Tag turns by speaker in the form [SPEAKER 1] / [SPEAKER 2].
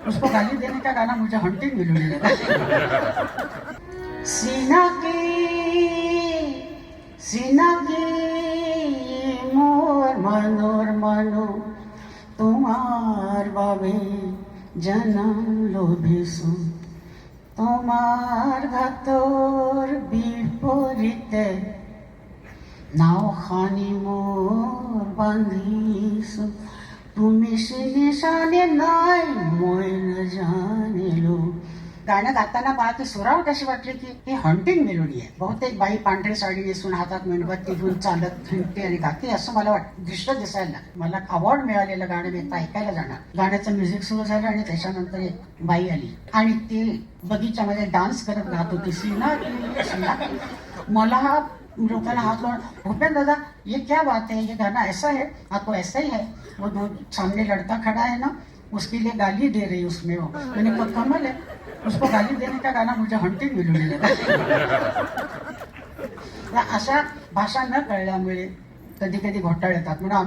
[SPEAKER 1] उसको गाली देने का गाना मुझे हंटिंग मेलोडी लगा। सीना की मोर मनोर मनो তোমার বাবে জনম লোভিছো তোমার ঘাতর বিপরীতে নাও খানি মোর বান্ধিছো তুমি निशाने नाही मोय न जाणलो। गाणं गाताना मला ती सुरावट अशी वाटली की ही हंटिंग मेलोडी आहे। बहुतेक बाई पांढरी साडी नेसून हातात मेणबत्ती घेऊन चालत फिरते आणि गाते असं मला दृष्ट दिसायला लागलं। मला अवॉर्ड मिळालेलं गाणं मी आता ऐकायला जाणार। गाण्याचं म्युझिक सुरू झालं आणि त्याच्यानंतर एक बाई आली आणि ती बगीच्यामध्ये डान्स करत गात होती सीना सीना। मला हा लोगों हाथ लौट भूपेंद्र दादा ये क्या बात है, ये गाना ऐसा है, आपको ऐसा ही है। वो दो सामने लड़का खड़ा है ना, उसके लिए गाली दे रही उसमें वो। मैंने कहा कमल है, उसको गाली देने का गाना मुझे हंटिंग मेलोडी लगा। अशा भाषा न कळल्यामुळे कधी कधी घोटाळे येतात। म्हणून आम्ही